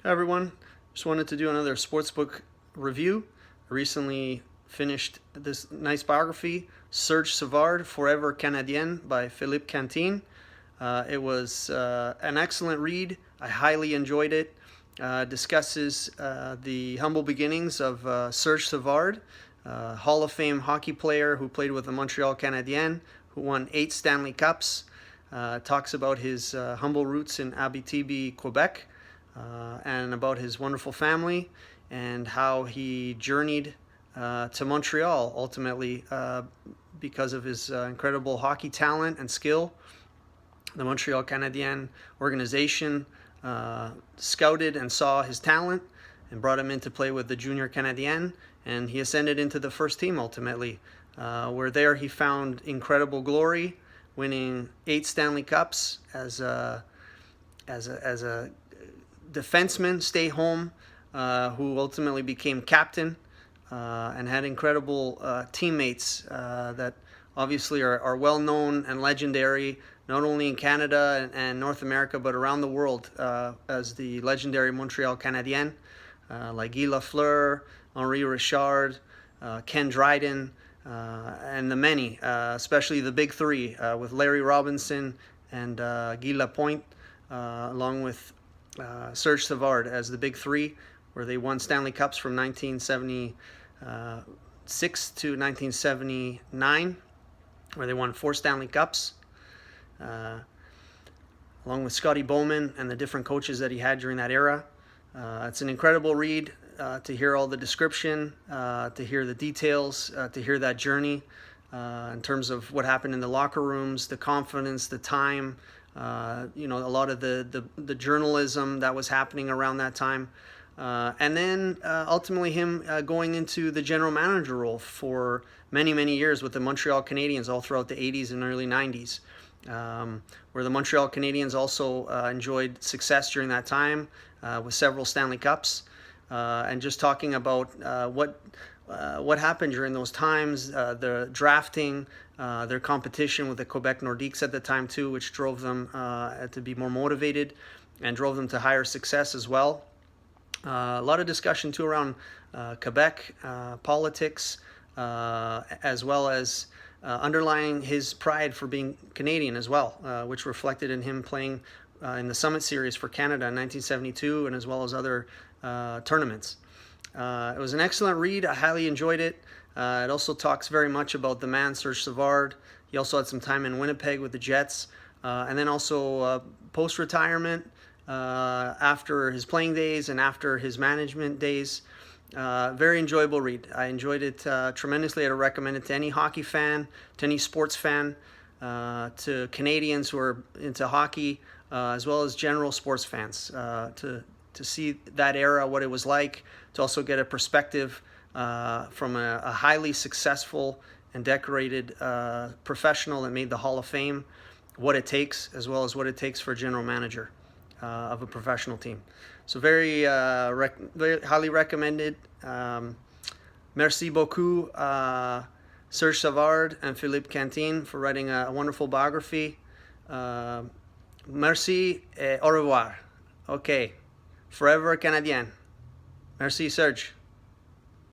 Hi everyone, just wanted to do another sportsbook review. I recently finished this nice biography, Serge Savard, Forever Canadien by Philippe Cantine. It was an excellent read. I highly enjoyed it. Discusses the humble beginnings of Serge Savard, Hall of Fame hockey player who played with the Montreal Canadien, who won 8 Stanley Cups. Talks about his humble roots in Abitibi, Quebec, and about his wonderful family and how he journeyed to Montreal ultimately because of his incredible hockey talent and skill. The Montreal Canadien organization scouted and saw his talent and brought him in to play with the Junior Canadien, and he ascended into the first team ultimately, where there he found incredible glory, winning 8 Stanley Cups as a defenseman, stay home, who ultimately became captain and had incredible teammates that obviously are well known and legendary, not only in Canada and North America, but around the world, as the legendary Montreal Canadien, like Guy Lafleur, Henri Richard, Ken Dryden, and the many, especially the big three, with Larry Robinson and Guy Lapointe, along with Serge Savard as the big three, where they won Stanley Cups from 1976 to 1979, where they won 4 Stanley Cups, along with Scotty Bowman and the different coaches that he had during that era. It's an incredible read to hear all the description, to hear the details, to hear that journey in terms of what happened in the locker rooms, the confidence, the time, a lot of the journalism that was happening around that time. And then ultimately him going into the general manager role for many, many years with the Montreal Canadiens all throughout the 80s and early 90s, where the Montreal Canadiens also enjoyed success during that time with several Stanley Cups. And just talking about what happened during those times, the drafting, their competition with the Quebec Nordiques at the time too, which drove them to be more motivated and drove them to higher success as well. A lot of discussion too around Quebec politics, as well as underlying his pride for being Canadian as well, which reflected in him playing in the Summit Series for Canada in 1972, and as well as other tournaments. It was an excellent read. I highly enjoyed it. It also talks very much about the man, Serge Savard. He also had some time in Winnipeg with the Jets, and then also post-retirement, after his playing days and after his management days. Very enjoyable read. I enjoyed it tremendously. I'd recommend it to any hockey fan, to any sports fan, to Canadians who are into hockey, as well as general sports fans, to see that era, what it was like, to also get a perspective from a highly successful and decorated professional that made the Hall of Fame, what it takes, as well as what it takes for a general manager of a professional team. So very highly recommended. Merci beaucoup, Serge Savard and Philippe Cantine, for writing a wonderful biography. Merci et au revoir. Okay. Forever Canadien. Merci, Serge.